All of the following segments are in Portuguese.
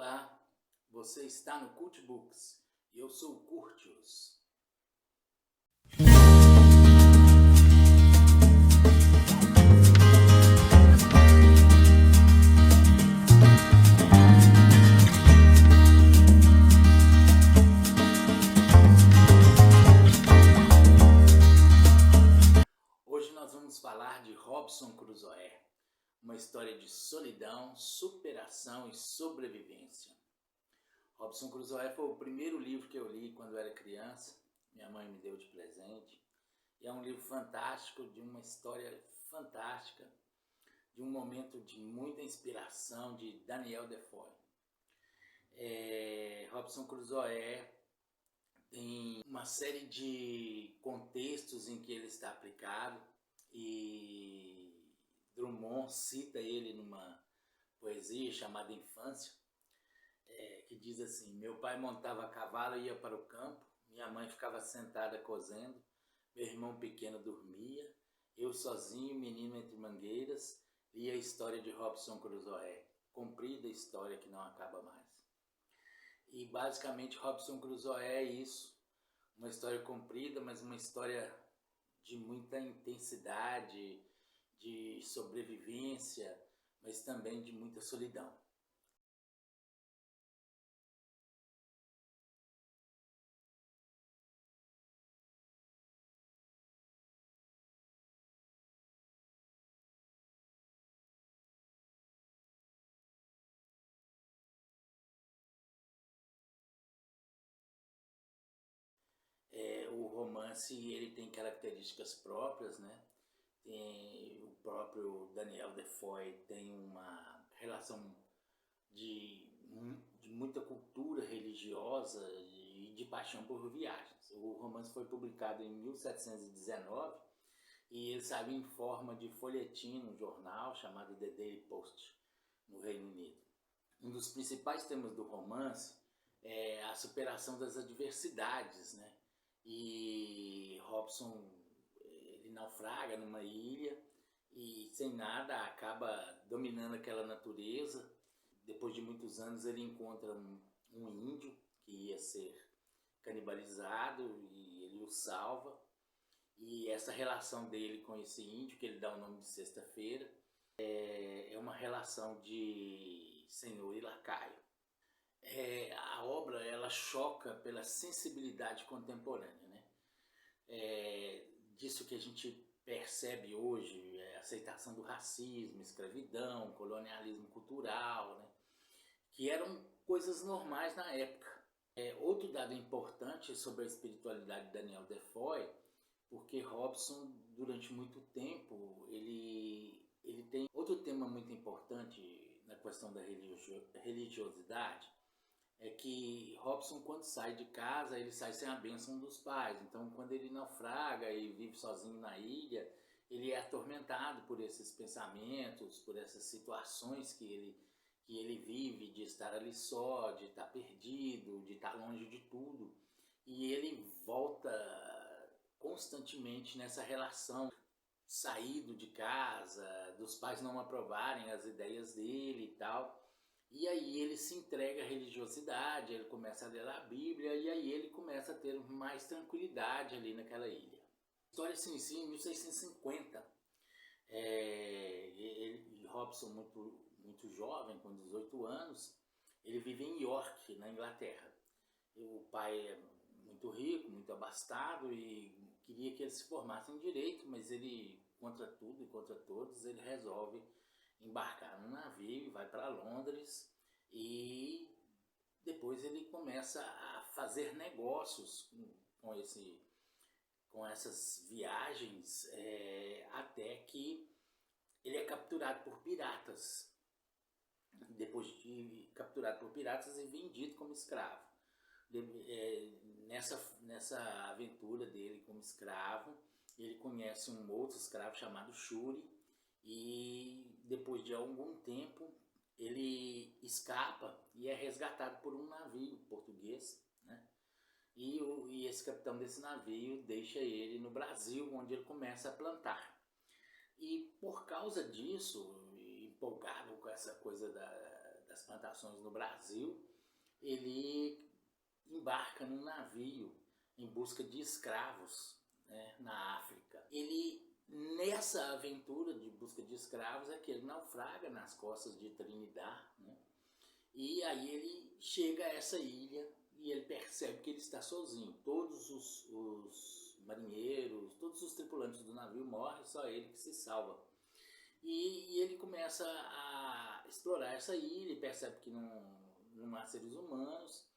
Olá, você está no Cult Books e eu sou o Curtius. Hoje nós vamos falar de Robinson Crusoe, uma história de solidão, superação e sobrevivência. Robinson Crusoe foi o primeiro livro que eu li quando eu era criança, minha mãe me deu de presente. E é um livro fantástico, de uma história fantástica, de um momento de muita inspiração de Daniel Defoe. Robinson Crusoe tem uma série de contextos em que ele está aplicado e Drummond cita ele numa poesia chamada Infância, que diz assim: meu pai montava a cavalo e ia para o campo, minha mãe ficava sentada cozendo, meu irmão pequeno dormia, eu sozinho, menino entre mangueiras, lia a história de Robinson Crusoe, comprida história que não acaba mais. E basicamente Robinson Crusoe é isso, uma história comprida, mas uma história de muita intensidade, de sobrevivência, mas também de muita solidão. O romance ele tem características próprias, né? O próprio Daniel Defoe tem uma relação de muita cultura religiosa e de paixão por viagens. O romance foi publicado em 1719 e ele saiu em forma de folhetim no jornal chamado The Daily Post, no Reino Unido. Um dos principais temas do romance é a superação das adversidades, né? E Robinson ele naufraga numa ilha e sem nada acaba dominando aquela natureza. Depois de muitos anos ele encontra um índio que ia ser canibalizado e ele o salva. E essa relação dele com esse índio, que ele dá o nome de Sexta-feira, é uma relação de senhor e lacaio. A obra ela choca pela sensibilidade contemporânea, né? Disso que a gente percebe hoje, a aceitação do racismo, escravidão, colonialismo cultural, né? Que eram coisas normais na época. Outro dado importante sobre a espiritualidade de Daniel Defoe, porque Robinson, durante muito tempo, ele tem outro tema muito importante na questão da religiosidade, é que Robinson, quando sai de casa, ele sai sem a bênção dos pais. Então, quando ele naufraga e vive sozinho na ilha, ele é atormentado por esses pensamentos, por essas situações que ele vive, de estar ali só, de estar perdido, de estar longe de tudo. E ele volta constantemente nessa relação, saído de casa, dos pais não aprovarem as ideias dele e tal. E aí ele se entrega à religiosidade, ele começa a ler a Bíblia e aí ele começa a ter mais tranquilidade ali naquela ilha. A história se inicia em 1650. Robinson, muito jovem, com 18 anos, ele vive em York, na Inglaterra. O pai é muito rico, muito abastado e queria que ele se formasse em direito, mas ele, contra tudo e contra todos, ele resolve embarcar num navio e vai para Londres, e depois ele começa a fazer negócios com essas viagens, até que ele é capturado por piratas. Depois de capturado por piratas e vendido como escravo. Nessa aventura dele como escravo, ele conhece um outro escravo chamado Shuri, e depois de algum tempo ele escapa e é resgatado por um navio português, né? E esse capitão desse navio deixa ele no Brasil, onde ele começa a plantar. E por causa disso, empolgado com essa coisa da das plantações no Brasil, ele embarca num navio em busca de escravos, né, na África. Nessa aventura de busca de escravos, é que ele naufraga nas costas de Trinidad, né? E aí ele chega a essa ilha e ele percebe que ele está sozinho. Todos os marinheiros, todos os tripulantes do navio morrem, só ele que se salva. E ele começa a explorar essa ilha e percebe que não há seres humanos.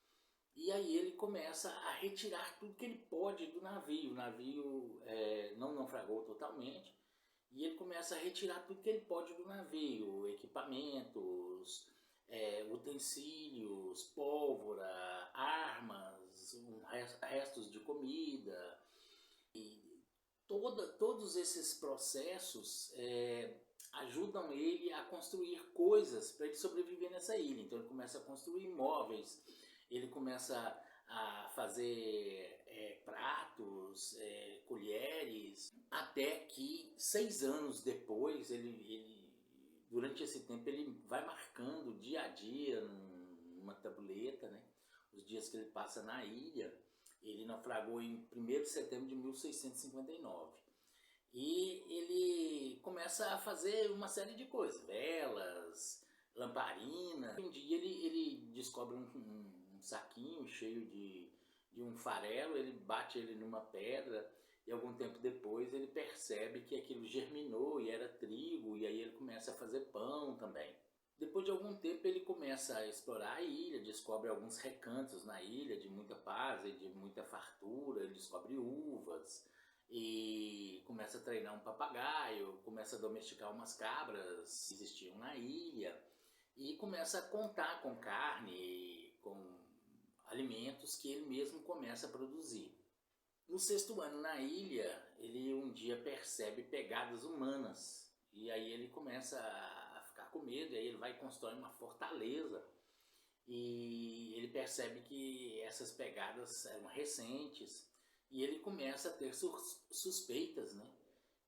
E aí ele começa a retirar tudo que ele pode do navio. O navio não naufragou totalmente. E ele começa a retirar tudo que ele pode do navio. Equipamentos, utensílios, pólvora, armas, restos de comida. E todos esses processos ajudam ele a construir coisas para ele sobreviver nessa ilha. Então ele começa a construir móveis, ele começa a fazer pratos, colheres, até que 6 anos depois, durante esse tempo, ele vai marcando dia a dia numa tabuleta, né, os dias que ele passa na ilha. Ele naufragou em 1º de setembro de 1659. E ele começa a fazer uma série de coisas, velas, lamparina. Um dia ele descobre um saquinho cheio de um farelo, ele bate ele numa pedra e algum tempo depois ele percebe que aquilo germinou e era trigo, e aí ele começa a fazer pão também. Depois de algum tempo ele começa a explorar a ilha, descobre alguns recantos na ilha de muita paz e de muita fartura, ele descobre uvas e começa a treinar um papagaio, começa a domesticar umas cabras que existiam na ilha e começa a contar com carne, com alimentos que ele mesmo começa a produzir. No 6º ano na ilha, ele um dia percebe pegadas humanas e aí ele começa a ficar com medo, e aí ele vai e constrói uma fortaleza e ele percebe que essas pegadas eram recentes e ele começa a ter suspeitas, né,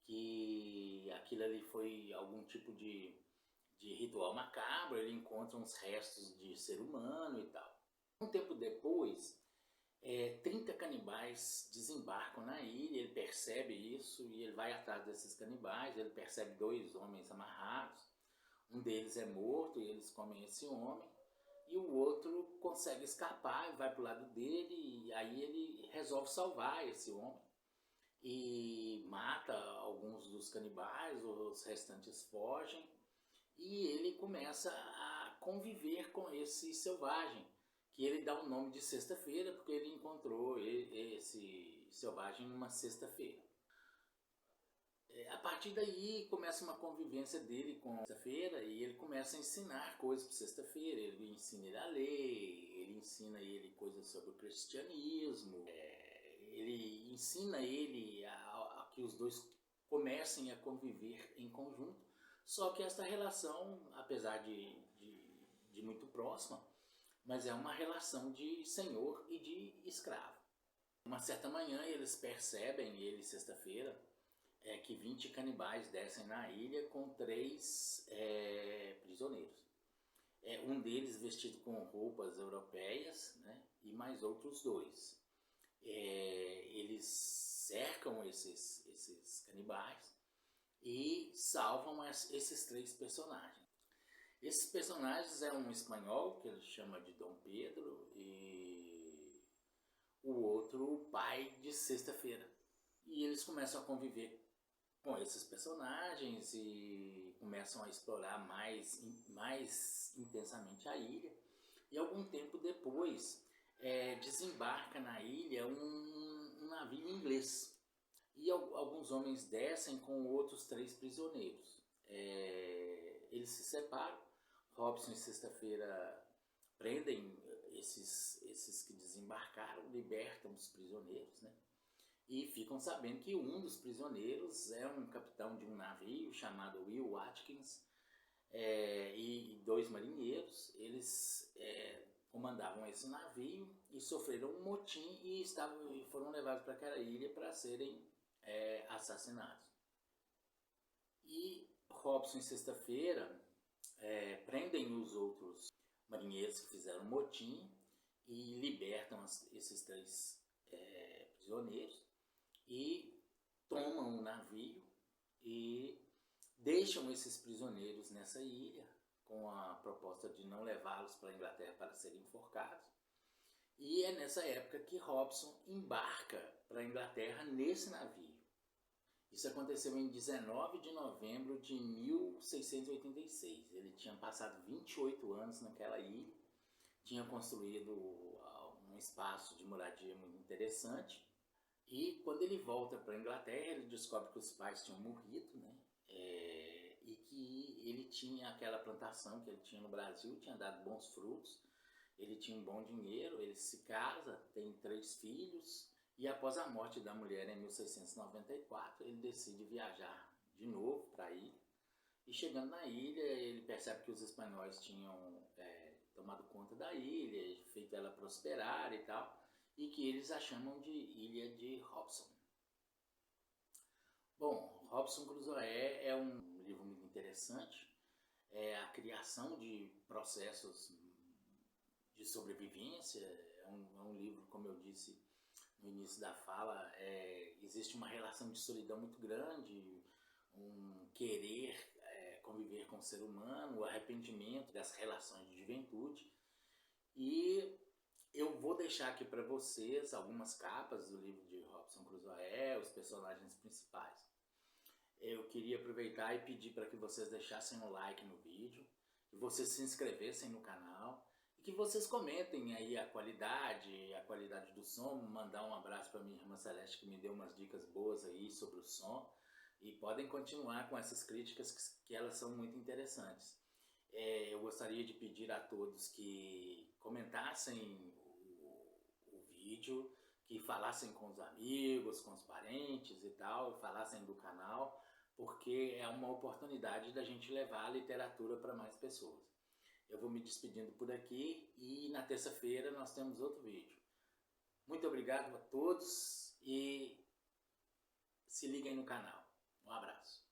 que aquilo ali foi algum tipo de ritual macabro. Ele encontra uns restos de ser humano e tal. Um tempo depois, 30 canibais desembarcam na ilha, ele percebe isso e ele vai atrás desses canibais. Ele percebe 2 homens amarrados, um deles é morto e eles comem esse homem, e o outro consegue escapar e vai para o lado dele, e aí ele resolve salvar esse homem e mata alguns dos canibais, os restantes fogem, e ele começa a conviver com esse selvagem, que ele dá o nome de Sexta-feira, porque ele encontrou esse selvagem numa sexta-feira. A partir daí começa uma convivência dele com Sexta-feira, e ele começa a ensinar coisas para Sexta-feira. Ele ensina ele a ler, ele ensina ele coisas sobre o cristianismo, ele ensina ele a que os dois comecem a conviver em conjunto. Só que essa relação, apesar de muito próxima, mas é uma relação de senhor e de escravo. Uma certa manhã eles percebem, ele Sexta-feira, que 20 canibais descem na ilha com 3 prisioneiros. Um deles vestido com roupas europeias, né, e mais outros 2. Eles cercam esses canibais e salvam esses 3 personagens. Esses personagens é um espanhol, que ele chama de Dom Pedro, e o outro, o pai de Sexta-feira. E eles começam a conviver com esses personagens e começam a explorar mais intensamente a ilha. E algum tempo depois, desembarca na ilha um navio inglês. E alguns homens descem com outros 3 prisioneiros. Eles se separam. Robson e Sexta-feira prendem esses que desembarcaram, libertam os prisioneiros, né? E ficam sabendo que um dos prisioneiros é um capitão de um navio chamado Will Watkins, e 2 marinheiros. Eles comandavam esse navio e sofreram um motim e foram levados para aquela ilha para serem assassinados. E Robson e Sexta-feira prendem os outros marinheiros que fizeram motim e libertam esses 3 prisioneiros e tomam o navio e deixam esses prisioneiros nessa ilha com a proposta de não levá-los para a Inglaterra para serem enforcados. E é nessa época que Hobson embarca para a Inglaterra nesse navio. Isso aconteceu em 19 de novembro de 1686. Ele tinha passado 28 anos naquela ilha, tinha construído um espaço de moradia muito interessante. E quando ele volta para a Inglaterra, ele descobre que os pais tinham morrido, né? E que ele tinha aquela plantação que ele tinha no Brasil, tinha dado bons frutos. Ele tinha um bom dinheiro, ele se casa, tem 3 filhos. E após a morte da mulher em 1694, ele decide viajar de novo para a ilha. E chegando na ilha, ele percebe que os espanhóis tinham tomado conta da ilha, feito ela prosperar e tal, e que eles a chamam de Ilha de Hobson. Bom, Robinson Crusoe é um livro muito interessante, é a criação de processos de sobrevivência, é um livro, como eu disse no início da fala, existe uma relação de solidão muito grande, um querer conviver com o ser humano, o arrependimento das relações de juventude. E eu vou deixar aqui para vocês algumas capas do livro de Robinson Crusoe, os personagens principais. Eu queria aproveitar e pedir para que vocês deixassem um like no vídeo, que vocês se inscrevessem no canal, e que vocês comentem aí a qualidade do som, mandar um abraço para minha irmã Celeste, que me deu umas dicas boas aí sobre o som, e podem continuar com essas críticas que elas são muito interessantes. Eu gostaria de pedir a todos que comentassem o vídeo, que falassem com os amigos, com os parentes e tal, falassem do canal, porque é uma oportunidade da gente levar a literatura para mais pessoas. Eu vou me despedindo por aqui e na terça-feira nós temos outro vídeo. Muito obrigado a todos e se liguem no canal. Um abraço.